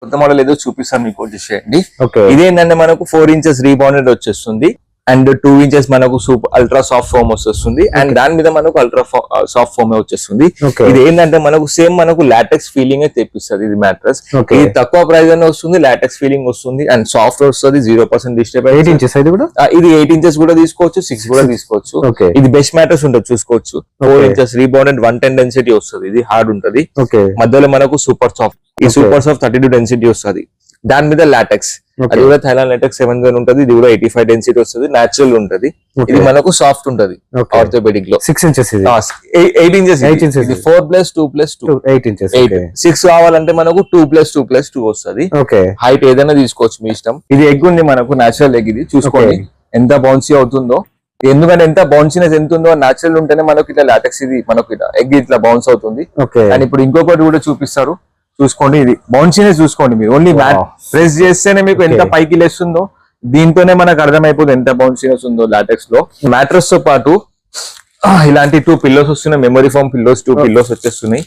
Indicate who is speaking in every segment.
Speaker 1: కొత్త మోడల్ ఏదో చూపిస్తాను మీకు వచ్చేసేయండి.
Speaker 2: ఓకే,
Speaker 1: ఇదేంటంటే మనకు 4 ఇంచెస్ రీబౌండెడ్ వచ్చేస్తుంది అండ్ 2 ఇంచెస్ మనకు సూపర్ అల్ట్రా సాఫ్ట్ ఫోమ్ వస్తుంది అండ్ దాని మీద మనకు అల్ట్రా సాఫ్ట్ ఫోమ్ వచ్చేస్తుంది. ఇది ఏంటంటే మనకు సేమ్ మనకు లాటెక్స్ ఫీలింగ్ తెప్పిస్తుంది. ఇది మ్యాట్రస్ ఇది తక్కువ ప్రైస్ అనే వస్తుంది, లాటెక్స్ ఫీలింగ్ వస్తుంది అండ్ సాఫ్ట్ వస్తుంది, 0% డిస్టర్బెన్స్.
Speaker 2: 8 ఇంచెస్
Speaker 1: ఇది 8 ఇంచెస్ కూడా తీసుకోవచ్చు, 6 కూడా తీసుకోవచ్చు. ఇది బెస్ట్ మ్యాట్రస్ ఉంటుంది చూసుకోవచ్చు. 4 ఇంచెస్ రీబౌండెడ్ 110 డెన్సిటీ వస్తుంది. ఇది హార్డ్ ఉంటది, మధ్యలో మనకు సూపర్ సాఫ్ట్, ఈ సూపర్ సాఫ్ట్ 32 డెన్సిటీ వస్తుంది. దాని మీద లాటెక్స్, అది కూడా థైలాండ్ లాటెక్స్ 7 ఉంటది. ఇది కూడా 85 డెన్సిటీ వస్తుంది, నాచురల్ ఉంటది. ఇది మనకు సాఫ్ట్ ఉంటది ఆర్థోపెడిక్ లో.
Speaker 2: 6 ఇంచెస్
Speaker 1: 8 ఇంచెస్ 4+2+2 8 ఇంచెస్. 6 కావాలంటే మనకు 2+2+2 వస్తుంది. హైట్ ఏదైనా తీసుకోవచ్చు మీ ఇష్టం. ఇది ఎగ్ ఉంది మనకు, నాచురల్ ఎగ్. ఇది చూసుకోండి ఎంత బౌన్సీ అవుతుందో. ఎందుకంటే ఎంత బౌన్సీనెస్ ఎంత ఉందో నాచురల్ ఉంటేనే మనకు ఇట్లా లాటెక్స్ ఇది మనకు ఇట్లా ఎగ్ ఇట్లా బౌన్స్ అవుతుంది. అండ్ ఇప్పుడు ఇంకొకటి కూడా చూపిస్తారు చూసుకోండి. ఇది బౌన్సీనెస్ చూసుకోండి మీరు. ఓన్లీ ప్రెస్ చేస్తేనే మీకు ఎంత పైకి లేస్తుందో, దీంతోనే మనకు అర్థమైపోతుంది ఎంత బౌన్సీనెస్ ఉందో లాటెక్స్ లో. మ్యాట్రస్ తో పాటు ఇలాంటి 2 పిల్లోస్ వస్తున్నాయి, మెమరీ ఫోమ్ పిల్లోస్ 2 పిల్లోస్ వచ్చేస్తున్నాయి.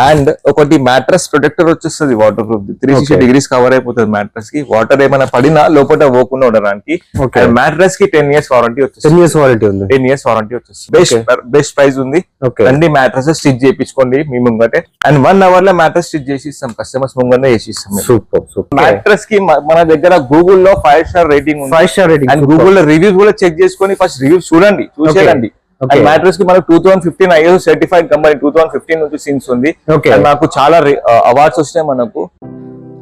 Speaker 1: అండ్ ఒకటి మ్యాట్రస్ ప్రొటెక్టర్ వచ్చేస్తుంది, వాటర్ ప్రూఫ్. 360 డిగ్రీస్ కవర్ అయిపోతుంది మ్యాట్రస్ కి. వాటర్ ఏమైనా పడినా లోపల పోకుండా ఉండడానికి. మ్యాట్రస్ కి 10 ఇయర్స్ వారంటీ వచ్చేస్తుంది. 10 ఇయర్స్ వారంటీ వచ్చేస్తుంది. బెస్ట్ ప్రైస్ ఉంది. అన్ని మ్యాట్రస్ స్టిచ్ చేయించుకోండి మీ ముంగటే. అండ్ 1 అవర్ లో మ్యాట్రస్ స్టిచ్ చేసి ఇస్తాం, కస్టమర్స్ ముంగనే చేసి ఇస్తాం. మ్యాట్రస్ కి మన దగ్గర గూగుల్ లో 5 స్టార్ రేటింగ్ ఉంది. 5 స్టార్ రేటింగ్ అండ్ గూగుల్ లో రివ్యూస్ కూడా చెక్ చేసుకొని ఫస్ట్ రివ్యూస్ చూసేయండి. మ్యాట్రస్ కి మనకు 2015 ISO సర్టిఫైడ్ కంపెనీ 2015 నుంచి సిన్స్ ఉంది. నాకు చాలా అవార్డ్స్ వస్తాయి మనకు.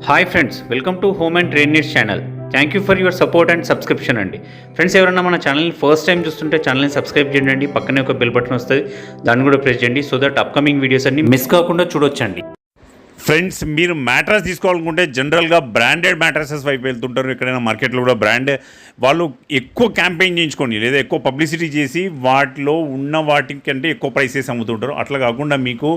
Speaker 3: Hi friends, welcome to home and trade needs channel. Thank you for your support and subscription అండి. ఫ్రెండ్స్, ఎవరైనా మన ఛానల్ని ఫస్ట్ టైం చూస్తుంటే ఛానల్ని సబ్స్క్రైబ్ చేయండి. పక్కనే ఒక బెల్ బటన్ వస్తుంది, దాన్ని కూడా ప్రెస్ చేయండి. సో దట్ అప్కమింగ్ వీడియోస్ అన్ని మిస్ కాకుండా చూడొచ్చండి.
Speaker 4: ఫ్రెండ్స్, మీరు మ్యాట్రస్ తీసుకోవాలనుకుంటే జనరల్గా బ్రాండెడ్ మ్యాట్రసెస్ వైపు వెళ్తుంటారు. ఎక్కడైనా మార్కెట్లో కూడా బ్రాండ్ వాళ్ళు ఎక్కువ క్యాంపెయిన్ చేయించుకోండి లేదా ఎక్కువ పబ్లిసిటీ చేసి వాటిలో ఉన్న వాటికంటే ఎక్కువ ప్రైసెస్ అమ్ముతుంటారు. అట్లా కాకుండా మీకు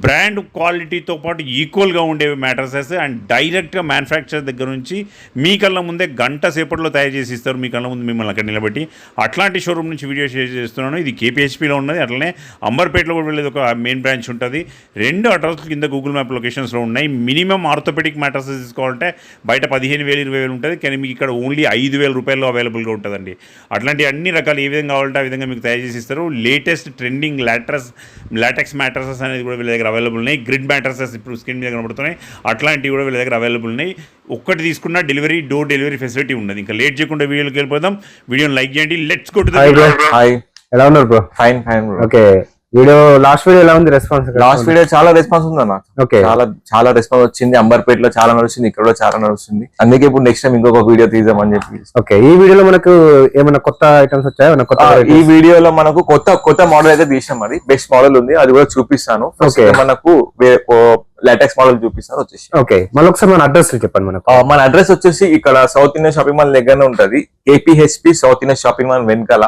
Speaker 4: బ్రాండ్ క్వాలిటీతో పాటు ఈక్వల్గా ఉండేవి మ్యాట్రసెస్ అండ్ డైరెక్ట్గా మ్యానుఫ్యాక్చర్ దగ్గర నుంచి మీ కళ్ళ ముందే గంట సేపట్లో తయారు చేసి ఇస్తారు. మీ కళ్ళ ముందు మిమ్మల్ని అక్కడ నిలబెట్టి అట్లాంటి షోరూమ్ నుంచి వీడియో షేర్ చేస్తున్నాను. ఇది KPHPలో ఉన్నది. అట్లనే అంబర్పేటలో కూడా వెళ్ళేది ఒక మెయిన్ బ్రాంచ్ ఉంటుంది. 2 అడ్రస్ కింద గూగుల్ మ్యాప్ లొకేషన్స్లో ఉన్నాయి. మినిమం ఆర్థోపెడిక్ మ్యాట్రసెస్ తీసుకోవాలంటే బయట 15,000 20,000 ఉంటుంది, కానీ మీకు ఇక్కడ ఓన్లీ 5,000 రూపాయలు అవైలబుల్గా ఉంటుందండి. అట్లాంటి అన్ని రకాలు ఏ విధంగా కావాలంటే ఆ విధంగా మీకు తయారు చేసి ఇస్తారు. లేటెస్ట్ ట్రెండింగ్ లాటెక్స్ మ్యాట్రసెస్ అనేది కూడా వీళ్ళ దగ్గర అవైలబుల్ ఉన్నాయి. గ్రిడ్ మ్యాట్రసెస్ ఇప్పుడు స్క్రీన్ మీద కనబడుతున్నాయి, అట్లాంటివి కూడా వీళ్ళ దగ్గర అవైలబుల్ ఉన్నాయి. ఒక్కటి తీసుకున్న డోర్ డెలివరీ ఫెసిలిటీ ఉన్నది. ఇంకా లేట్ చేయకుండా వీడియోకి వెళ్ళిపోదాం. వీడియోని లైక్ చేయండి. Let's go to the video.
Speaker 1: Hi, ఎలా ఉన్నారు bro? Fine.
Speaker 2: Okay, last video ఎలా ఉంది రెస్పాన్స్?
Speaker 1: లాస్ట్ వీడియో చాలా రెస్పాన్స్ ఉంది అన్న. చాలా రెస్పాన్స్ వచ్చింది. అంబర్పేటలో చాలా నడుస్తుంది, ఇక్కడ కూడా చాలా నడుస్తుంది. అందుకే ఇప్పుడు నెక్స్ట్ టైం ఇంకొక వీడియో తీద్దామని చెప్పి.
Speaker 2: ఓకే, ఈ వీడియోలో మనకు ఏమైనా కొత్త ఐటమ్స్ వచ్చాయా?
Speaker 1: ఈ వీడియోలో మనకు కొత్త మోడల్ అయితే తీసాం. అది బెస్ట్ మోడల్ ఉంది, అది కూడా చూపిస్తాను. మనకు లాటెక్స్ మోడల్ చూపిస్తాను వచ్చేసి.
Speaker 2: ఓకే, మళ్ళీ ఒకసారి మన అడ్రస్ చెప్పండి.
Speaker 1: మన అడ్రస్ వచ్చేసి ఇక్కడ సౌత్ ఇండియన్ షాపింగ్ మాల్ దగ్గరనే ఉంటది. KPHP south Indian shopping mall వెనకాల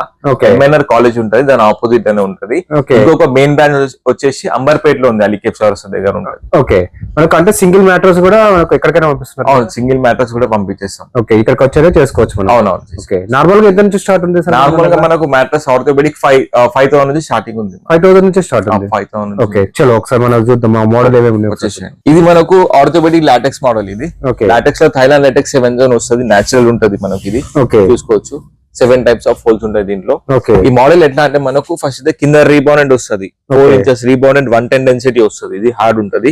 Speaker 1: MNR కాలేజ్ ఉంటది, దాని ఆపోజిట్ అనే ఉంటది. ఇంకొక మెయిన్ బ్రాంచ్ వచ్చేసి అంబర్పేటలో ఉంది, అలీకేప్ చౌరస్తా దగ్గర ఉంటది.
Speaker 2: ఓకే, మనకు అంటే సింగిల్ మ్యాట్రస్ కూడా ఎక్కడికైనా పంపిస్తున్నారు?
Speaker 1: అవును, సింగిల్ మ్యాట్రస్ కూడా పంపించేస్తాం.
Speaker 2: ఓకే, ఇక్కడికి వచ్చేదే చేసుకోవచ్చు మనం.
Speaker 1: అవునవును.
Speaker 2: ఓకే, నార్మల్ గా ఎంత నుంచి స్టార్ట్ ఉంది?
Speaker 1: నార్మల్ గా మనకు మ్యాట్రస్ ఆర్థోపెడిక్ 5,000 నుంచి స్టార్టింగ్ ఉంది.
Speaker 2: 5,000 నుంచి స్టార్ట్ ఉంది.
Speaker 1: 5,000.
Speaker 2: ఓకే, చలో ఒకసారి మనం చూద్దాం ఆ మోడల్ ఏమేమి
Speaker 1: వచ్చేసి. ఇది మనకు ఆర్థోపెడిక్ లాటెక్స్ మోడల్. ఇది లాటెక్స్ లో థైలాండ్ లాటెక్స్ 7 వస్తుంది, నాచురల్ ఉంటది మనకి. ఇది చూసుకోవచ్చు, 7 టైప్స్ ఆఫ్ ఫోల్స్ ఉంటాయి దీంట్లో. ఈ మోడల్ ఎట్లా అంటే మనకు ఫస్ట్ కింద రీబౌండెడ్ వస్తుంది, 4 ఇంచెస్ రీబౌండెడ్ 110 డెన్సిటీ వస్తుంది. ఇది హార్డ్ ఉంటది,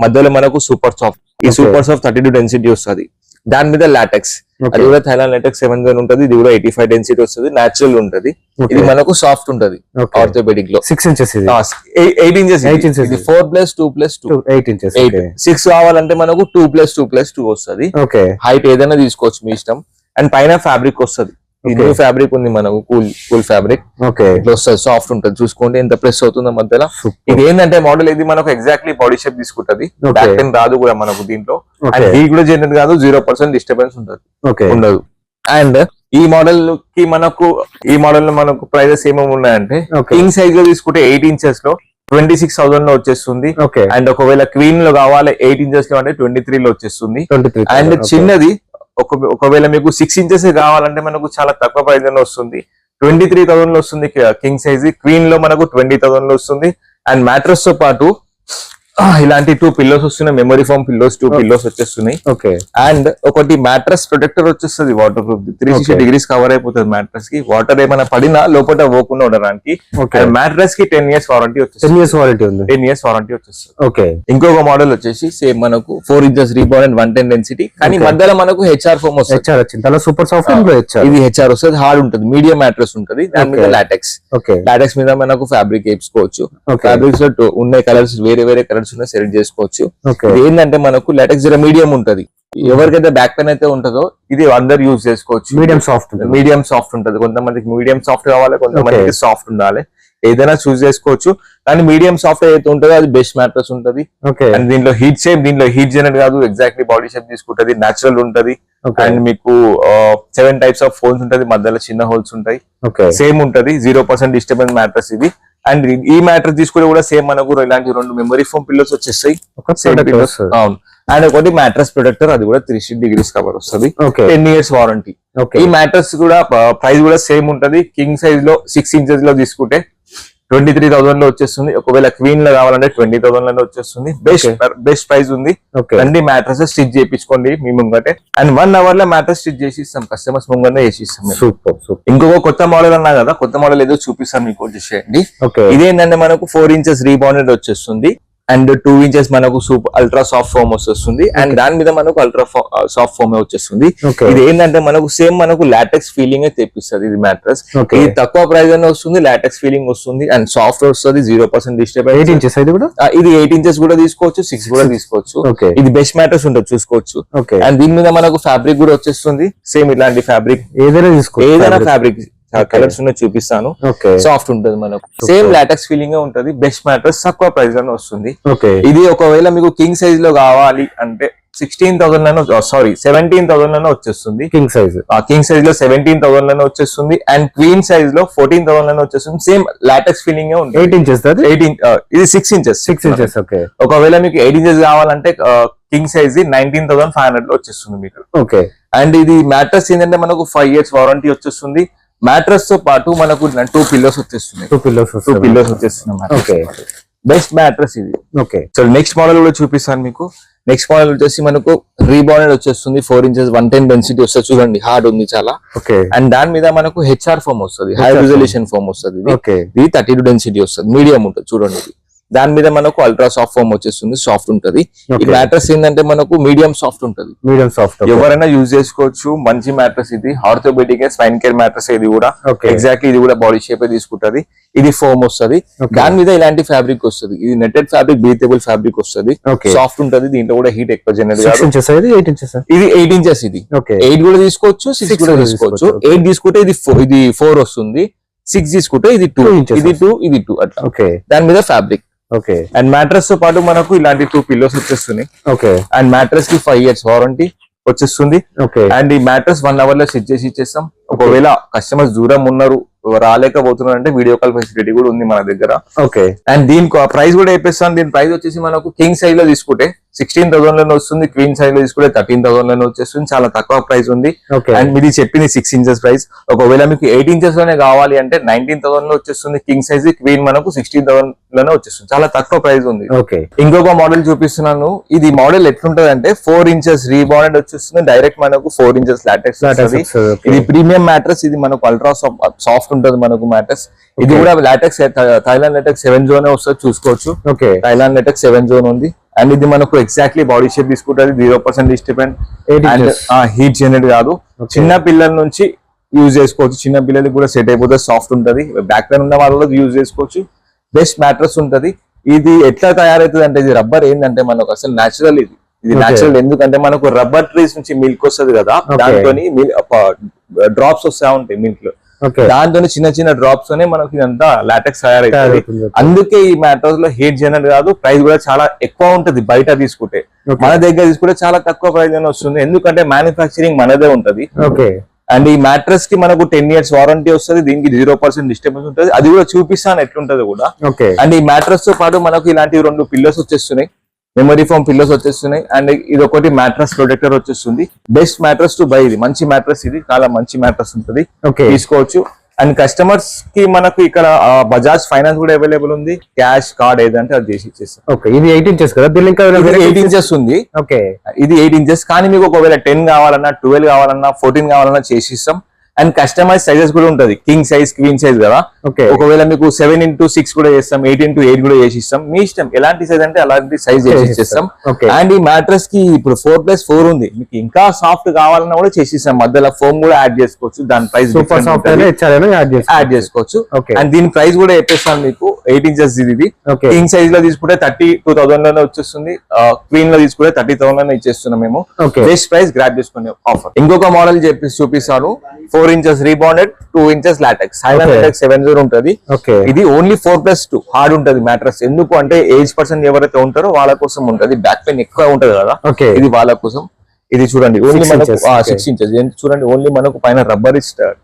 Speaker 1: మధ్యలో మనకు సూపర్ సాఫ్ట్, ఈ సూపర్ సాఫ్ట్ 32 డెన్సిటీ వస్తుంది. దాని మీద లాటెక్స్, అది కూడా థైలాండ్ లాటెక్స్ 7 ఉంటది. ఇది కూడా 85 డెన్సిటీ వస్తుంది, నాచురల్ ఉంటది. ఇది మనకు సాఫ్ట్ ఉంటది ఆర్థోపెడిక్ లో.
Speaker 2: 6 ఇంచెస్
Speaker 1: 8 ఇంచెస్. ఇది 4+2+2 8 ఇంచెస్. 6 కావాలంటే మనకు 2+2+2 వస్తుంది. హైట్ ఏదైనా తీసుకోవచ్చు మీ ఇష్టం. అండ్ పైన ఫ్యాబ్రిక్ వస్తుంది, న్యూ ఫ్యాబ్రిక్ ఉంది మనకు, కూల్ ఫ్యాబ్రిక్. ఇట్లా వస్తుంది, సాఫ్ట్ ఉంటది. చూసుకోండి ఎంత ప్రెస్ అవుతుందో మధ్యలో. ఇది ఏంటంటే మోడల్ ఇది మనకు ఎగ్జాక్ట్లీ బాడీ షేప్ తీసుకుంటది. బ్యాక్ పెయిన్ రాదు కూడా మనకు దీంట్లో. అండ్ హీట్ కూడా జనరేట్ కాదు, 0% డిస్టర్బెన్స్ ఉండదు. అండ్ ఈ మోడల్ లో మనకు ప్రైజెస్ ఏమేమి ఉన్నాయంటే, కింగ్ సైజ్ లో తీసుకుంటే 8 ఇంచెస్ లో 26,000 లో వచ్చేస్తుంది. అండ్ ఒకవేళ క్వీన్ లో కావాలి 8 ఇంచెస్ లో అంటే 23 లో వచ్చేస్తుంది. అండ్ చిన్నది ఒకవేళ మీకు 6 ఇంచెస్ కావాలంటే మనకు చాలా తక్కువ ప్రైస్ లో వస్తుంది, 23,000 లో వస్తుంది కింగ్ సైజ్. క్వీన్ లో మనకు 20,000 లో వస్తుంది. అండ్ మ్యాట్రస్ తో పాటు ఇలాంటి 2 పిల్లోస్ వస్తున్నాయి, మెమరీ ఫోమ్ పిల్లోస్ 2 పిల్లోస్ వచ్చేస్తున్నాయి.
Speaker 2: ఓకే.
Speaker 1: అండ్ ఒకటి మ్యాట్రస్ ప్రొటెక్టర్ వచ్చేస్తుంది వాటర్ ప్రూఫ్, 360 డిగ్రీస్ కవర్ అయిపోతుంది మ్యాట్రస్ కి. వాటర్ ఏమైనా పడినా లోపల పోకుండా ఉండడానికి. మ్యాట్రస్ కి 10 years వారంటీ వచ్చేస్తుంది.
Speaker 2: 10 years వారంటీ ఉంది.
Speaker 1: 10 years వారంటీ వచ్చేస్తుంది.
Speaker 2: ఓకే.
Speaker 1: ఇంకొక మోడల్ వచ్చేసి సేమ్ మనకు 4 inches రీబాండ్ అండ్ 110 డెన్సిటీ, కానీ మధ్యలో మనకు హెచ్ఆర్ ఫోమ్ వస్తుంది.
Speaker 2: హెచ్ఆర్ వచ్చింది, అలా సూపర్ సాఫ్ట్
Speaker 1: ఇది హెచ్ఆర్ వస్తుంది, హార్డ్ ఉంటుంది, మీడియం మ్యాట్రస్ ఉంటుంది, దాని మీద లాటెక్స్. లాటెక్స్ మీద మనకు ఫ్యాబ్రిక్ వేసుకోవచ్చు. ఫ్యాబ్రిక్స్ లో ఉన్న కలర్స్ వేరే కలర్స్ సెలెక్ట్ చేసుకోవచ్చు. ఇది ఏంటంటే మనకు లాటెక్స్ మీడియం ఉంటది, ఎవరికైతే బ్యాక్ పెయిన్ అయితే ఉంటుందో ఇది అందరు యూజ్ చేసుకోవచ్చు.
Speaker 2: మీడియం సాఫ్ట్
Speaker 1: ఉంటది, కొంతమందికి మీడియం సాఫ్ట్ కావాలి, కొంతమందికి సాఫ్ట్ ఉండాలి, ఏదైనా చూస్ చేసుకోవచ్చు. కానీ మీడియం సాఫ్ట్ ఏదైతే ఉంటుందో అది బెస్ట్ మ్యాట్రస్ ఉంటది. అండ్ దీంట్లో హీట్ జనరేట్ కాదు, ఎగ్జాక్ట్లీ బాడీ షేప్ తీసుకుంటది, నేచురల్ ఉంటది. అండ్ మీకు 7 types ఆఫ్ హోల్స్ ఉంటది, మధ్యలో చిన్న హోల్స్ ఉంటాయి, సేమ్ ఉంటది, 0% డిస్టర్బెన్స్ మ్యాట్రస్ ఇది. అండ్ ఈ మ్యాట్రస్ తీసుకుంటే కూడా సేమ్ మనకు ఇలాంటి 2 మెమరీ ఫోమ్ పిల్లోస్ వచ్చేస్తాయి. అవును. అండ్ ఒకటి మ్యాట్రస్ ప్రొటెక్టర్, అది కూడా 360 డిగ్రీస్ కవర్ వస్తుంది, 10 years వారంటీ. ఈ మ్యాట్రస్ కూడా ప్రైస్ కూడా సేమ్ ఉంటది. కింగ్ సైజ్ లో 6 inches లో తీసుకుంటే 23,000 లో వచ్చేస్తుంది. ఒకవేళ క్వీన్ లో కావాలంటే 20,000 లో వచ్చేస్తుంది. బెస్ట్ ప్రైస్ ఉంది. అన్ని మ్యాట్రస్ స్టిచ్ చేయించుకోండి మీ ముంగటే. అండ్ 1 hour లో మ్యాట్రస్ స్టిచ్ చేసి ఇస్తాం, కస్టమర్స్ ముంగనే చేసి ఇస్తాం.
Speaker 2: సూపర్.
Speaker 1: ఇంకొక కొత్త మోడల్ అన్నా కదా, కొత్త మోడల్ ఏదో చూపిస్తాను మీకు, వచ్చేసేయండి. ఇదేంటంటే మనకు 4 inches రీబాండెడ్ వచ్చేస్తుంది, అండ్ 2 inches మనకు సూపర్ అల్ట్రా సాఫ్ట్ ఫోమ్ వస్తుంది, అండ్ దాని మీద మనకు అల్ట్రా సాఫ్ట్ ఫోమ్ వచ్చేస్తుంది. ఇది ఏంటంటే మనకు సేమ్ మనకు లాటెక్స్ ఫీలింగ్ తెప్పిస్తుంది ఇది మ్యాట్రస్. ఇది తక్కువ ప్రైస్ అనే వస్తుంది, లాటెక్స్ ఫీలింగ్ వస్తుంది, అండ్ సాఫ్ట్ వస్తుంది, 0% డిస్టర్బెన్స్.
Speaker 2: 8 inches
Speaker 1: ఇది 8 inches కూడా తీసుకోవచ్చు, 6 కూడా తీసుకోవచ్చు. ఇది బెస్ట్ మ్యాట్రస్ ఉంటుంది, చూసుకోవచ్చు. అండ్ దీని మీద మనకు ఫ్యాబ్రిక్ కూడా వచ్చేస్తుంది, సేమ్ ఇలాంటి ఫ్యాబ్రిక్ ఏదైనా ఫ్యాబ్రిక్ కలర్స్ ఉన్నాయి చూపిస్తాను. సాఫ్ట్ ఉంటుంది, మనకు సేమ్ లాటెక్స్ ఫీలింగ్ ఉంటుంది, బెస్ట్ మ్యాట్రస్, తక్కువ ప్రైస్ లోనే వస్తుంది. ఇది ఒకవేళ మీకు కింగ్ సైజ్ లో కావాలి అంటే 17,000 లోనే వచ్చేస్తుంది. కింగ్ సైజ్ లో 17,000 లోనే వచ్చేస్తుంది, అండ్ క్వీన్ సైజ్ లో 14,000 లోనే వచ్చేస్తుంది. సేమ్ లాటెక్స్ ఫీలింగ్ ఉంది.
Speaker 2: 8 inches
Speaker 1: ఇది 6 inches. ఒకవేళ మీకు 8 inches కావాలంటే కింగ్ సైజ్ 19,500 లో వచ్చేస్తుంది మీకు. అండ్ ఇది మ్యాట్రస్ ఏంటంటే మనకు 5 years వారంటీ వచ్చేస్తుంది. మ్యాట్రస్ తో పాటు మనకు 2 పిల్లోస్ వచ్చేస్తున్నాయి. 2 పిల్లోస్ వచ్చేస్తున్నాయి. బెస్ట్ మ్యాట్రస్ ఇది. సో నెక్స్ట్ మోడల్ కూడా చూపిస్తాను మీకు. నెక్స్ట్ మోడల్ వచ్చేసి మనకు రీబాండెడ్ వచ్చేస్తుంది, 4 inches 110 డెన్సిటీ వస్తుంది, చూడండి హార్డ్ ఉంది చాలా. అండ్ దాని మీద మనకు హెచ్ఆర్ ఫోమ్ వస్తుంది, హై రిజల్యూషన్ ఫోమ్ వస్తుంది. ఇది 32 డెన్సిటీ వస్తుంది, మీడియం ఉంటుంది చూడండి. ఇది దాని మీద మనకు అల్ట్రా సాఫ్ట్ ఫోమ్ వచ్చేస్తుంది, సాఫ్ట్ ఉంటది. ఈ మ్యాట్రస్ ఏంటంటే మనకు మీడియం సాఫ్ట్ ఉంటది, ఎవరైనా యూజ్ చేసుకోవచ్చు. మంచి మ్యాట్రస్ ఇది, ఆర్థోపెడిక్ స్పైన్ కేర్ మ్యాట్రస్. ఇది కూడా ఎగ్జాక్ట్లీ ఇది కూడా బాడీ షేప్ తీసుకుంటది. ఇది ఫోమ్ వస్తుంది, దాని మీద ఇలాంటి ఫ్యాబ్రిక్ వస్తుంది. ఇది నెట్టెడ్ ఫ్యాబ్రిక్, బ్రీతబుల్ ఫ్యాబ్రిక్ వస్తుంది, సాఫ్ట్ ఉంటది. దీంట్లో కూడా హీట్ ఎక్కువ జనరేట్ కాదు. ఇది 8 inches. ఇది 8 కూడా తీసుకోవచ్చు, 6 కూడా తీసుకోవచ్చు. 8 తీసుకుంటే ఇది 4 వస్తుంది, 6 తీసుకుంటే ఇది 2 inches, ఇది 2 అట్లా. దాని మీద ఫ్యాబ్రిక్. అండ్ మ్యాట్రస్ తో పాటు మనకు ఇలాంటి 2 పిల్లోస్ వచ్చేస్తున్నాయి. అండ్ మ్యాట్రస్ కి 5 years వారంటీ వచ్చేస్తుంది. అండ్ ఈ మ్యాట్రస్ 1 hour లో స్టిచ్ చేసి ఇచ్చేస్తాం. ఒకవేళ కస్టమర్స్ దూరం ఉన్నారు, రాలేకపోతున్నారు అంటే వీడియో కాల్ ఫెసిలిటీ కూడా ఉంది మన దగ్గర. అండ్ దీని ప్రైస్ కూడా చెప్పేస్తాను. దీని ప్రైస్ వచ్చేసి మనకు కింగ్ సైజ్ లో తీసుకుంటే 16,000 లోనే వస్తుంది, క్వీన్ సైజ్ లో తీసుకుంటే 13,000 లోనే వచ్చేస్తుంది. చాలా తక్కువ ప్రైస్ ఉంది. అండ్ మీది చెప్పింది 6 inches ప్రైస్. ఒకవేళ మీకు 8 inches లోనే కావాలి అంటే 19,000 లో వచ్చేస్తుంది కింగ్ సైజ్, క్వీన్ మనకు 16,000 లోనే వచ్చేస్తుంది. చాలా తక్కువ ప్రైస్ ఉంది. ఇంకొక మోడల్ చూపిస్తున్నాను. ఇది మోడల్ ఎట్లుంటది అంటే 4 inches రీబాండెడ్ వచ్చేస్తుంది, డైరెక్ట్ మనకు 4 inches లాటెక్స్. ఇది ప్రీమియం మ్యాట్రస్, ఇది మనకు అల్ట్రా సాఫ్ట్ ఉంటది మనకు మ్యాట్రస్. ఇది కూడా లాటెక్స్, థైలాండ్ లాటెక్స్ 7 zone వస్తుంది, చూసుకోవచ్చు. థైలాండ్ లాటెక్స్ 7 zone ఉంది. అండ్ ఇది మనకు ఎగ్జాక్ట్లీ బాడీ షేప్ తీసుకుంటుంది, 0% డిస్టర్బెన్స్, అండ్ హీట్ జనరేట్ కాదు. చిన్న పిల్లల నుంచి యూజ్ చేసుకోవచ్చు, చిన్న పిల్లలకి కూడా సెట్ అయిపోతుంది, సాఫ్ట్ ఉంటది. బ్యాక్ పెయిన్ ఉన్న వాళ్ళు యూజ్ చేసుకోవచ్చు. బెస్ట్ మ్యాట్రస్ ఉంటది. ఇది ఎట్లా తయారవుతుంది అంటే, ఇది రబ్బర్ ఏంటంటే మనకు అసలు న్యాచురల్. ఇది న్యాచురల్ ఎందుకంటే మనకు రబ్బర్ ట్రీస్ నుంచి మిల్క్ వస్తుంది కదా, దాంతో డ్రాప్స్ వస్తా ఉంటాయి మిల్క్ లో, దాంతో చిన్న చిన్న డ్రాప్స్ తోనే మనకి ఇదంతా లాటెక్స్ తయారైతుంది. అందుకే ఈ మ్యాట్రస్ లో హీట్ జనరేట్ కాదు, ప్రైస్ కూడా చాలా ఎక్కువ ఉంటది. బయట తీసుకుంటే, మన దగ్గర తీసుకుంటే చాలా తక్కువ ప్రైస్ అని వస్తుంది, ఎందుకంటే మ్యానుఫాక్చరింగ్ మనదే ఉంటది. అండ్ ఈ మ్యాట్రస్ కి మనకు 10 years వారంటీ వస్తుంది, దీనికి 0% డిస్టర్బెన్స్ ఉంటుంది. అది కూడా చూపిస్తాను ఎట్లుంటది కూడా. అండ్ ఈ మ్యాట్రస్ తో పాటు మనకు ఇలాంటి 2 పిల్లోస్ వచ్చేస్తున్నాయి, మెమరీ ఫోమ్ పిల్లోస్ వచ్చేస్తున్నాయి. అండ్ ఇది ఒకటి మ్యాట్రస్ ప్రొటెక్టర్ వచ్చేస్తుంది. Best mattress to buy. ఇది మంచి మ్యాట్రస్, ఇది చాలా మంచి మ్యాట్రస్ ఉంటుంది, తీసుకోవచ్చు. అండ్ కస్టమర్స్ కి మనకు ఇక్కడ బజాజ్ ఫైనాన్స్ కూడా అవైలబుల్ ఉంది, క్యాష్ కార్డ్ ఏదంటే అది చేసి ఇచ్చేస్తాం.
Speaker 2: ఓకే, ఇది 8 ఇంచెస్ కదా, దీని ఇంకా
Speaker 1: 8 ఇంచెస్ ఉంది.
Speaker 2: ఓకే,
Speaker 1: ఇది 8 ఇంచెస్, కానీ మీకు ఒకవేళ 10 కావాలన్నా, 12 కావాలన్నా, 14 కావాలన్నా చేసి ఇస్తాం. అండ్ కస్టమైజ్ సైజెస్ కూడా ఉంటది, కింగ్ సైజ్, క్వీన్ సైజ్ కదా. ఒకవేళ మీకు 7x6 కూడా చేస్తాం, 8x8 కూడా చేసి ఇస్తాం, మీ ఇష్టం ఎలాంటి సైజ్ అంటే అలాంటి సైజ్ చేసి ఇచ్చేస్తాం. అండ్ ఈ మ్యాట్రెస్ కి ఇప్పుడు 4+4 ఉంది, మీకు ఇంకా సాఫ్ట్ కావాలన్నా కూడా చేసి ఇస్తాం. మధ్యలో ఫోమ్ కూడా యాడ్ చేసుకోవచ్చు, దాని ప్రైస్ యాడ్ చేసుకోవచ్చు. అండ్ దీని ప్రైస్ కూడా చెప్పేస్తాను మీకు. 8 ఇంచెస్ ఇది కింగ్ సైజ్ లో తీసుకుంటే 32,000 లోనే వచ్చేస్తుంది, క్వీన్ లో తీసుకుంటే 30,000 లోనే ఇచ్చేస్తున్నాం మేము. బెస్ట్ ప్రైస్ గ్రాబ్ చేసుకునే ఆఫర్. ఇంకొక మోడల్ చూపిస్తాను, 4 inches rebonded, 2 inches LaTeX, LaTeX 70 ఉంటది. ఇది ఓన్లీ 4+2 హార్డ్ ఉంటది మ్యాట్రస్. ఎందుకు అంటే ఏజ్ పర్సన్ ఎవరైతే ఉంటారో వాళ్ళ కోసం ఉంటది, బ్యాక్ పెయిన్ ఎక్కువ ఉంటది కదా, ఇది వాళ్ళ కోసం. ఇది చూడండి ఓన్లీ మనకు 6 ఇంచెస్ చూడండి, ఓన్లీ మనకు పైన రబ్బర్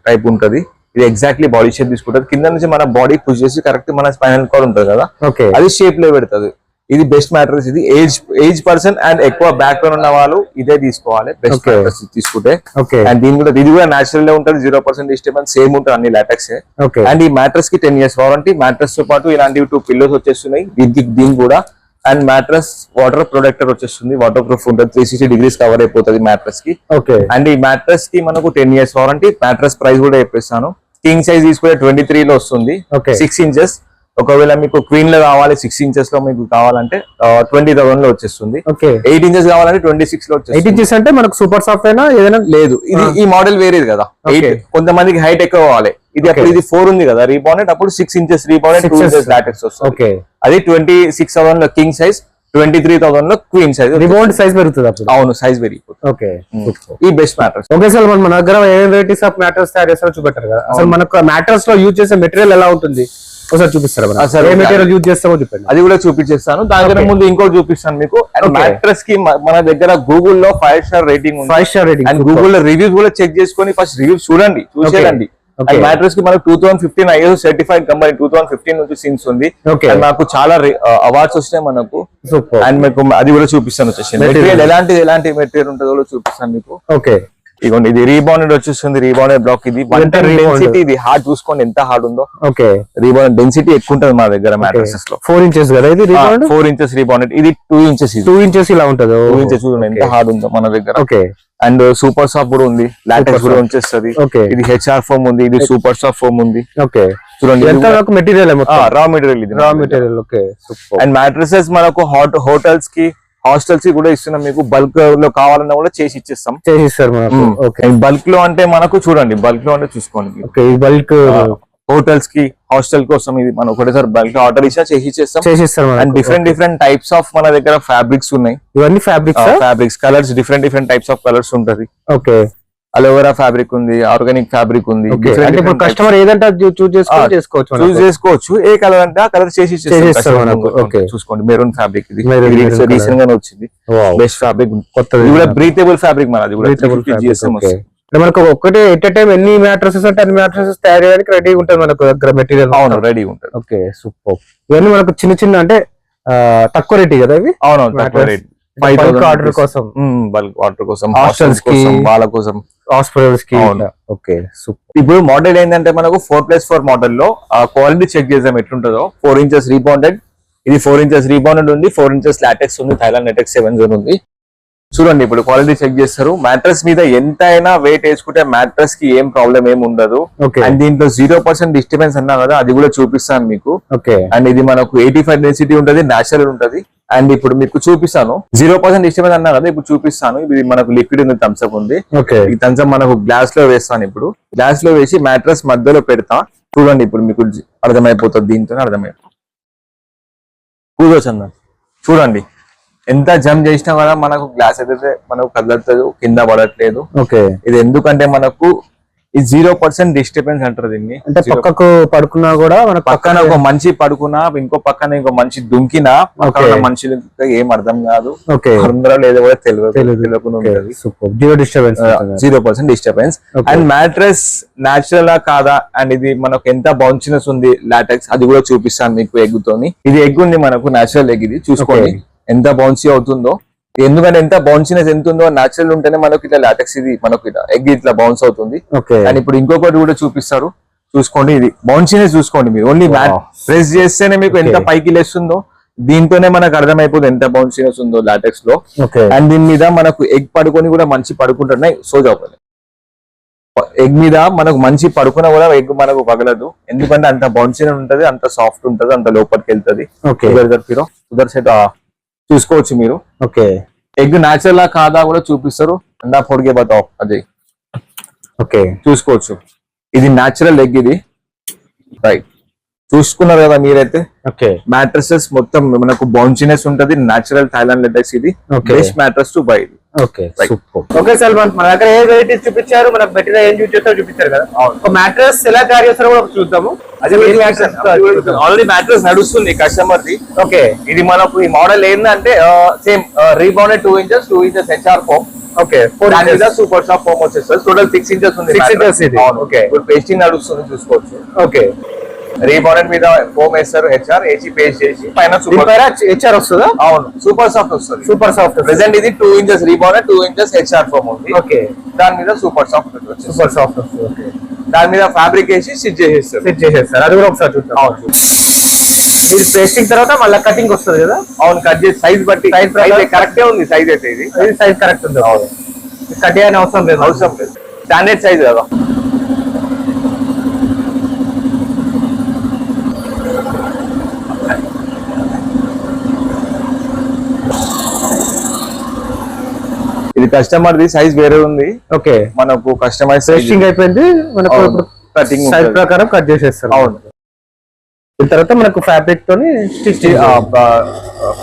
Speaker 1: టైప్ ఉంటది. ఇది ఎగ్జాక్ట్లీ బాడీ షేప్ తీసుకుంటది, కింద నుంచి మన బాడీ పుష్ చేసి కరెక్ట్ మన స్పైనల్ కార్డ్ ఉంటది కదా, అది షేప్ లో పెడుతుంది. ఇది బెస్ట్ మ్యాట్రస్. ఇది ఏజ్ పర్సన్ అండ్ ఎక్కువ బ్యాక్ పెయిన్ ఉన్న వాళ్ళు ఇదే తీసుకోవాలి, బెస్ట్ మ్యాట్రస్ తీసుకుంటే. అండ్ దీని కూడా ఇది కూడా నేచురల్ గా ఉంటుంది, 0% డిస్టర్బెన్స్, సేమ్ ఉంటుంది అన్ని లాటెక్స్. అండ్ ఈ మ్యాట్రస్ కి 10 years వారంటీ. మ్యాట్రస్ తో పాటు ఇలాంటివి 2 పిల్లోస్ వచ్చేస్తున్నాయి దీనికి కూడా. అండ్ మ్యాట్రస్ వాటర్ ప్రొటెక్టర్ వచ్చేస్తుంది, వాటర్ ప్రూఫ్ ఉంటుంది, 360 degrees కవర్ అయిపోతుంది మ్యాట్రస్ కి. అండ్ ఈ మ్యాట్రస్ కి మనకు 10 years వారంటీ. మ్యాట్రస్ ప్రైస్ కూడా చెప్పేస్తాను. కింగ్ సైజ్ తీసుకుంటే 23 లో వస్తుంది, 6 ఇంచెస్. ఒకవేళ మీకు క్వీన్ లో కావాలి 6 ఇంచెస్ లో మీకు కావాలంటే 20,000 లో వచ్చేస్తుంది. 8 ఇంచెస్ కావాలంటే 26 లో వచ్చేస్తుంది.
Speaker 2: 8 ఇంచెస్ అంటే మనకు సూపర్ సాఫ్ట్ అయినా ఏదైనా
Speaker 1: లేదు, ఇది ఈ మోడల్ వేరేది కదా. కొంతమందికి హైట్ ఎక్కువ కావాలి, ఇది 4 ఉంది కదా రీబాండెడ్, అప్పుడు 6 ఇంచెస్ రీబాండెడ్, 2 ఇంచెస్ లాటెక్స్ వస్తుంది. అది 26,000 లో కింగ్ సైజ్, 23,000 లో క్వీన్ సైజ్.
Speaker 2: రిబౌండ్ సైజ్ పెరుగుతుంది అప్పుడు.
Speaker 1: అవును, సైజ్ పెరిగిపోతుంది. ఈ బెస్ట్ మ్యాట్రస్.
Speaker 2: ఓకే సార్, మన దగ్గర ఏ వెరైటీస్ ఆఫ్ మ్యాట్రస్ తయారు చేస్తారో చూపెట్టారు కదా. అసలు మనకు మ్యాట్రస్ లో యూజ్ చేసే మెటీరియల్ ఎలా ఉంటుంది ఒకసారి చూపిస్తారా? ఏ మెటీరియల్ యూజ్ చేస్తామో చెప్పండి.
Speaker 1: అది కూడా చూపించేస్తాను. దానికన్నా ముందు ఇంకోటి చూపిస్తాను మీకు. మ్యాట్రస్ కి మన దగ్గర గూగుల్ లో 5 స్టార్ రేటింగ్ ఉంది.
Speaker 2: 5 స్టార్ రేటింగ్.
Speaker 1: అండ్ గూగుల్ లో రివ్యూస్ కూడా చెక్ చేసుకొని ఫస్ట్ రివ్యూస్ చూసేయండి. మ్యాట్రస్ కి మనకు 2015 ISO సర్టిఫైడ్ కంపెనీ, 2015 నుంచి సిన్స్ ఉంది. మాకు చాలా అవార్డ్స్ వచ్చినాయి మనకు. అండ్ మీకు అది కూడా చూపిస్తాను వచ్చేసి మెటీరియల్ ఎలాంటి మెటీరియల్ ఉంటుందో కూడా చూపిస్తాను మీకు.
Speaker 2: ఓకే,
Speaker 1: ఇదిగోండి ఇది రీబాండెడ్ వచ్చేస్తుంది, రీబాండెడ్ బ్లాక్. ఇది డెన్సిటీ, ఇది హార్డ్ చూసుకోండి ఎంత హార్డ్ ఉందో.
Speaker 2: ఓకే,
Speaker 1: రీబాండెడ్ డెన్సిటీ ఎక్కువ ఉంటుంది మా దగ్గర మ్యాట్రసెస్ లో.
Speaker 2: 4 ఇంచెస్ కదా ఇది రీబాండెడ్.
Speaker 1: 4 ఇంచెస్ రీబాండెడ్, ఇది 2 ఇంచెస్.
Speaker 2: 2 ఇంచెస్ ఇలా ఉంటుంది.
Speaker 1: 2 ఇంచెస్ చూడండి ఎంత హార్డ్ ఉందో మన దగ్గర.
Speaker 2: ఓకే,
Speaker 1: అండ్ సూపర్ సాఫ్ట్ కూడా ఉంది, లాటెక్స్ కూడా వచ్చేస్తుంది. ఇది HR ఫోమ్ ఉంది, ఇది సూపర్ సాఫ్ట్ ఫోమ్ ఉంది.
Speaker 2: ఓకే, చూడండి ఎంత మెటీరియల్,
Speaker 1: రా మెటీరియల్ ఇది,
Speaker 2: raw material. Okay,
Speaker 1: and mattresses మనకు హోటల్స్ కి, హాస్టల్స్ కి కూడా ఇస్తున్నాం. మీకు బల్క్ లో కావాలన్నా కూడా చేసి ఇచ్చేస్తాం. బల్క్ లో అంటే మనకు చూడండి, బల్క్ లో అంటే చూసుకోండి.
Speaker 2: బల్క్
Speaker 1: హోటల్స్ కి, హాస్టల్ కోసం ఇది మనం ఒకటేసారి బల్క్ ఆర్డర్ ఇచ్చా చేసిస్తాం. అండ్ డిఫరెంట్ టైప్స్ ఆఫ్ మన దగ్గర ఫ్యాబ్రిక్స్ ఉన్నాయి.
Speaker 2: ఇవన్నీ fabrics,
Speaker 1: colours different types of colours ఉంటది.
Speaker 2: ఓకే,
Speaker 1: అలోవెరా ఫ్యాబ్రిక్ ఉంది, ఆర్గానిక్ ఫ్యాబ్రిక్ ఉంది.
Speaker 2: కస్టమర్ ఏదంటే
Speaker 1: చూసుకోవచ్చు, ఏ కలర్ అంటే ఆ కలర్ చేసి చూసుకోండి. మెరూన్ ఫ్యాబ్రిక్ ఇది రీసెంట్ గానే వచ్చింది, బెస్ట్ ఫ్యాబ్రిక్, కొత్తది. ఇది కూడా బ్రీతబుల్ ఫ్యాబ్రిక్ మనది కూడా.
Speaker 2: మనకు ఒకటే ఎట్ టైం ఎన్ని మ్యాట్రసెస్ అంటే అన్ని మ్యాట్రసెస్ తయారు చేయడానికి రెడీ ఉంటుంది మనకు దగ్గర మెటీరియల్.
Speaker 1: అవును, రెడీ ఉంటుంది.
Speaker 2: Okay, super. ఇవన్నీ మనకు చిన్న అంటే తక్కువ రేట్ కదా ఇవి.
Speaker 1: అవును, తక్కువ రేట్.
Speaker 2: బల్క్ ఆర్డర్ కోసం,
Speaker 1: హాస్టల్స్ కి, వాళ్ళ కోసం,
Speaker 2: హాస్పిటల్స్ కి. Okay, super.
Speaker 1: ఇప్పుడు మోడల్ ఏంటంటే మనకు 4+4 మోడల్ లో క్వాలిటీ చెక్ చేద్దాం ఎట్లుంటుందో. 4 ఇంచెస్ రీబాండెడ్, ఇది 4 ఇంచెస్ రీబాండెడ్ ఉంది, 4 ఇంచెస్ లాటెక్స్ ఉంది, థైలాండ్ లాటెక్స్ 7 ఉంది. చూడండి ఇప్పుడు క్వాలిటీ చెక్ చేస్తారు. మ్యాట్రస్ మీద ఎంత అయినా వెయిట్ వేసుకుంటే మ్యాట్రస్ కి ఏం ప్రాబ్లం ఏమి ఉండదు. అండ్ దీంట్లో 0% డిస్టర్బెన్స్ అన్నా కదా, అది కూడా చూపిస్తాను మీకు. అండ్ ఇది మనకు 85 డెన్సిటీ ఉంటది, నేచురల్ ఉంటది. అండ్ ఇప్పుడు మీకు చూపిస్తాను 0% డిస్టర్బెన్స్ అన్నా కదా, ఇప్పుడు చూపిస్తాను. ఇది మనకు లిక్విడ్ ఉంది, థమ్స్అప్ ఉంది. ఈ థమ్స్అప్ మనకు గ్లాస్ లో వేస్తాను. ఇప్పుడు గ్లాస్ లో వేసి మ్యాట్రస్ మధ్యలో పెడతా. చూడండి ఇప్పుడు మీకు అర్థమైపోతుంది, దీంతో అర్థమైపోతుంది. కూర్చోచ్చు అన్న, చూడండి ఎంత జంప్ చేసినా కూడా మనకు గ్లాస్ అయితే మనకు కదలట్లేదు, కింద పడట్లేదు. ఇది ఎందుకంటే మనకు ఈ 0% డిస్టర్బెన్స్ అంటారు దీన్ని.
Speaker 2: అంటే పక్కకు పడుకున్నా కూడా మనకు
Speaker 1: పక్కన ఒక మనిషి పడుకున్నా, ఇంకో పక్కన ఇంకో మనిషి దుంకినా పక్కన మనుషులకి ఏం అర్థం కాదు, అందరూ లేదో కూడా తెలియకుండా 0% డిస్టర్బెన్స్. అండ్ మ్యాట్రెస్ న్యాచురల్ కాదా, అండ్ ఇది మనకు ఎంత బౌన్సీనెస్ ఉంది లాటెక్స్, అది కూడా చూపిస్తాను మీకు. ఎగ్గుతోని ఇది ఎగ్ ఉంది మనకు, న్యాచురల్ ఎగ్. ఇది చూసుకోండి ఎంత బౌన్సీ అవుతుందో. ఎందుకంటే ఎంత బౌన్సీనెస్ ఎంత ఉందో, న్యాచురల్ ఉంటేనే మనకు ఇట్లా లాటెక్స్ ఇది మనకు ఇట్లా ఎగ్ ఇట్లా బౌన్స్ అవుతుంది. అండ్ ఇప్పుడు ఇంకొకటి కూడా చూపిస్తారు. చూసుకోండి, ఇది బౌన్సీనెస్ చూసుకోండి మీరు. ఓన్లీ ప్రెస్ చేస్తేనే మీకు ఎంత పైకి లేస్తుందో, దీంతోనే మనకు అర్థమైపోతుంది ఎంత బౌన్సీనెస్ ఉందో లాటెక్స్ లో. అండ్ దీని మీద మనకు ఎగ్ పడుకొని కూడా మంచి పడుకుంటున్నాయి, సోజ్ అవ్వాలి. ఎగ్ మీద మనకు మంచి పడుకున్నా కూడా ఎగ్ మనకు పగలదు, ఎందుకంటే అంత బౌన్సీనెస్ ఉంటది, అంత సాఫ్ట్ ఉంటది, అంత లోపలికి వెళ్తది. ఉదర్ సైడ్ చూసుకోవచ్చు మీరు. ఓకే, ఎగ్ న్యాచురల్ కాదా కూడా చూపిస్తారు. అందా పొడిగే బతావు అజయ్. ఓకే, చూసుకోవచ్చు, ఇది న్యాచురల్ ఎగ్, ఇది రైట్. చూసుకున్నారు కదా మీరైతే. ఓకే, మ్యాట్రసెస్ మొత్తం మనకు బౌన్సీనెస్ ఉంటది, న్యాచురల్ థాయిలాండ్ లెటెక్స్, ఇది best mattress to buy. Okay,
Speaker 2: okay Salman, మన దగ్గర ఏ వెరైటీస్ చూపించారు, మనకు మెటీరియల్ ఏం చూపించారో చూపించారు కదా. ఒక మ్యాట్రస్ ఎలా తయారు చేస్తారో కూడా చూద్దాము.
Speaker 1: ఆల్రెడీ మ్యాట్రస్ నడుస్తుంది కస్టమర్ ది. ఓకే, ఇది మనకు ఈ మోడల్ ఏంటంటే same rebounded 2 inches HR foam. Okay, super soft foam వచ్చేస్తుంది. టోటల్ 6 inches ఉంది. 6 inches ఇది. ఓకే, ఇప్పుడు పేస్టింగ్ నడుస్తుంది చూసుకోవచ్చు. ఓకే, రీబౌండెడ్ మీద ఫోమ్ వేస్తారు, హెచ్ఆర్ ఏసీ పేస్ట్ చేసి పైన
Speaker 2: హెచ్ఆర్ వస్తుందా?
Speaker 1: అవును, సూపర్ సాఫ్ట్ వస్తుంది.
Speaker 2: సూపర్ సాఫ్ట్
Speaker 1: ప్రెసెంట్ ఇది 2 inches rebounded, 2 inches HR foam ఉంది. ఓకే, దాని మీద సూపర్ సాఫ్ట్
Speaker 2: సూపర్ సాఫ్ట్ వస్తుంది. ఓకే,
Speaker 1: దాని మీద ఫ్యాబ్రిక్ వేసి స్టిచ్ చేసేస్తారు.
Speaker 2: అది కూడా ఒకసారి చూద్దాం. అవును, మీరు పేస్టింగ్ తర్వాత మళ్ళీ కటింగ్ వస్తుంది కదా.
Speaker 1: అవును, కట్ చేసి సైజ్ బట్టి, సైజ్ కరెక్టే ఉంది సైజ్ అయితే. ఇది
Speaker 2: సైజ్ కరెక్ట్ ఉంది. అవును, కట్ చేయని అవసరం లేదు.
Speaker 1: అవసరం లేదు, స్టాండర్డ్ సైజ్ కదా. ఇది కస్టమర్ ది సైజ్ వేరే ఉంది. ఓకే, మనకు కస్టమైజ్
Speaker 2: పేస్టింగ్ అయిపోయింది, మనకు
Speaker 1: కటింగ్
Speaker 2: సైజ్ ప్రకారం కట్ చేసేస్తారు. అవును, తర్వాత మనకు ఫ్యాబ్రిక్ తోని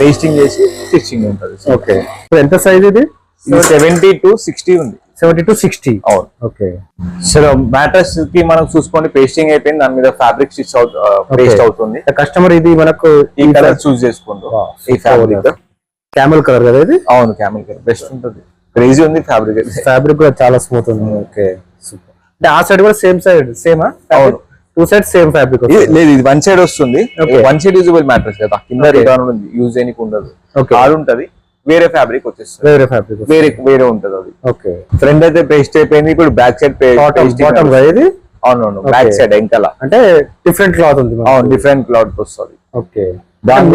Speaker 1: పేస్టింగ్ చేసి స్టిచ్చింగ్ ఉంటుంది.
Speaker 2: ఓకే, ఎంత సైజ్ ఇది?
Speaker 1: 70 to 60 ఉంది.
Speaker 2: 70 to 60.
Speaker 1: అవును. ఓకే, సో మ్యాట్రస్ కి మనం చూసుకోండి, పేస్టింగ్ అయిపోయింది, దాని మీద ఫ్యాబ్రిక్ స్టిచ్ పేస్ట్ అవుతుంది.
Speaker 2: కస్టమర్ ఇది మనకు
Speaker 1: ఈ కలర్ చూస్ చేసుకుంటాం. ఈ ఫ్యాబ్రిక్
Speaker 2: క్యామెల్ కలర్ కదా ఇది.
Speaker 1: అవును, క్యామెల్ కలర్ బెస్ట్ ఉంటుంది. క్రేజీ ఉంది ఫ్యాబ్రిక్.
Speaker 2: ఫ్యాబ్రిక్ కూడా చాలా స్మూత్ ఉంది. Okay, super. అంటే ఆ సైడ్ కూడా సేమా? అవును, 2 sides సేమ్ ఫ్యాబ్రిక్.
Speaker 1: లేదు, ఇది 1 side వస్తుంది. 1 side యూజబుల్ మ్యాట్రస్ కదా, కింద రిటర్న్ ఉంది, యూజ్ చేయడానికి ఉండదు. ఆడు ఉంటది, వేరే ఫ్యాబ్రిక్ వచ్చేస్తుంది.
Speaker 2: వేరే ఫ్యాబ్రిక్
Speaker 1: వేరే ఉంటది అది.
Speaker 2: ఓకే,
Speaker 1: ఫ్రంట్ అయితే పేస్ట్ అయిపోయింది, ఇప్పుడు బ్యాక్ సైడ్
Speaker 2: బాటమ్ ఇది.
Speaker 1: అవునవును, బ్యాక్ సైడ్ ఎంకల
Speaker 2: అంటే డిఫరెంట్ క్లాత్ ఉంది.
Speaker 1: అవును, డిఫరెంట్ క్లాత్ వస్తుంది.
Speaker 2: ఓకే,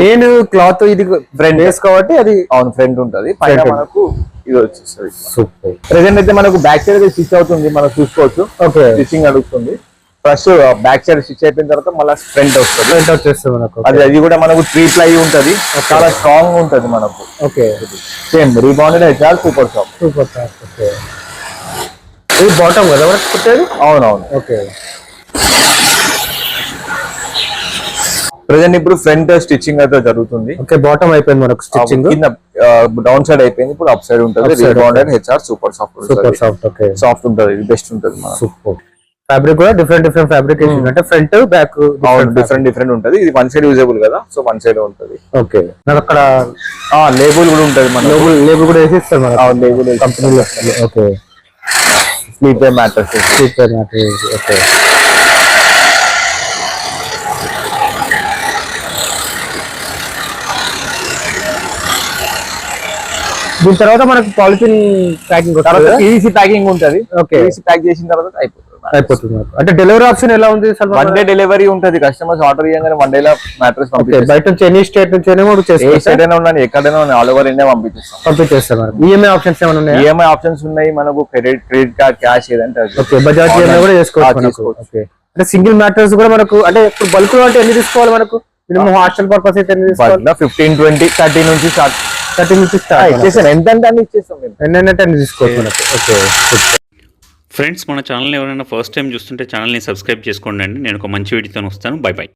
Speaker 2: మెయిన్ క్లాత్ ఇది ఫ్రంట్ బేస్ కాబట్టి అది.
Speaker 1: అవును, ఫ్రంట్ ఉంటది, పైన మనకు ఇది వచ్చేస్తుంది. సూపర్. ప్రెసెంట్ అయితే మనకు బ్యాక్ సైడ్ స్టిచ్ అవుతుంది, మనం చూసుకోవచ్చు. ఓకే, స్టిచ్చింగ్ అడుగుతుంది. ఫస్ట్ బ్యాక్ సైడ్ స్టిచ్ అయిపోయిన తర్వాత మళ్ళీ ఫ్రంట్ వస్తుంది.
Speaker 2: ఫ్రంట్ వచ్చేస్తుంది మనకు.
Speaker 1: అది కూడా మనకు 3 ply ఉంటది, చాలా స్ట్రాంగ్ ఉంటది మనకు. Okay, same rebounded HR super soft.
Speaker 2: Okay, ఇది బాటమ్ కదా మనకు కుట్టేది.
Speaker 1: అవునవును.
Speaker 2: ఓకే,
Speaker 1: ప్రెసెంట్ ఇప్పుడు ఫ్రంట్ స్టిచ్చింగ్ అయితే జరుగుతుంది.
Speaker 2: ఓకే, బాటమ్ అయిపోయింది మనకు స్టిచ్చింగ్,
Speaker 1: కింద డౌన్ సైడ్ అయిపోయింది, ఇప్పుడు అప్ సైడ్ ఉంటుంది. Rebounded HR super soft.
Speaker 2: Super soft. Okay,
Speaker 1: soft ఉంటుంది, ఇది బెస్ట్ ఉంటుంది.
Speaker 2: సూపర్. ఫ్యాబ్రిక్ కూడా డిఫరెంట్ ఫ్యాబ్రికేషన్, అంటే ఫ్రంట్ బ్యాక్
Speaker 1: డిఫరెంట్ ఉంటది. ఇది 1 side యూజబుల్ కదా, సో 1 side ఉంటది.
Speaker 2: ఓకే, నాకు అక్కడ
Speaker 1: లేబుల్ కూడా ఉంటది, మన
Speaker 2: లేబుల్ కూడా వేసిస్తారు మనకు
Speaker 1: లేబుల్
Speaker 2: కంపెనీలో. Okay,
Speaker 1: sleeper mattress.
Speaker 2: ఓకే, దీని తర్వాత మనకు పాలిథిన్ ప్యాకింగ్,
Speaker 1: ఈజీ ప్యాకింగ్ ఉంటది. ఓకే, ఈజీ ప్యాక్ చేసిన తర్వాత
Speaker 2: అయిపోతుంది. అంటే డెలివరీ ఆప్షన్ ఎలా ఉంది?
Speaker 1: 1 day డెలివరీ ఉంటది. కస్టమర్స్ ఆర్డర్ చేయగానే 1 day లో మ్యాట్రస్
Speaker 2: పంపిస్తారు. బయట నుంచి ఎనీ స్టేట్ నుంచి
Speaker 1: ఎక్కడైనా ఉండండి, ఎక్కడైనా ఆల్ ఓవర్ ఇండియా పంపిస్తారు.
Speaker 2: ఈఎంఐ ఆప్షన్స్ ఏమైనా ఉన్నాయి?
Speaker 1: ఈఎంఐ ఆప్షన్స్ ఉన్నాయి మనకు, క్రెడిట్ కార్డ్, క్యాష్ ఏదంటే.
Speaker 2: ఓకే, బజాజ్ ఈఎంఐ కూడా చేసుకోవచ్చు. ఓకే, అంటే సింగిల్ మ్యాట్రస్ కూడా మనకు, అంటే ఇప్పుడు బల్క్ లో అంటే ఎన్ని తీసుకోవాలి మనకు? మినిమం హాస్టల్ పర్పస్ అయితే
Speaker 1: 15, 20, 30 నుంచి స్టార్ట్.
Speaker 2: 30 నుంచి స్టార్ట్
Speaker 1: ఇచ్చేసాను. ఎంత అంటే ఇచ్చేస్తాం మేము,
Speaker 2: ఎన్నైనా తీసుకోవచ్చు మనకు. ఓకే,
Speaker 3: ఫ్రెండ్స్, మన ఛానల్ ఎవరైనా ఫస్ట్ టైం చూస్తుంటే ఛానల్ని సబ్స్క్రైబ్ చేసుకోండి. నేను ఒక మంచి వీడియోతో వస్తాను. By by.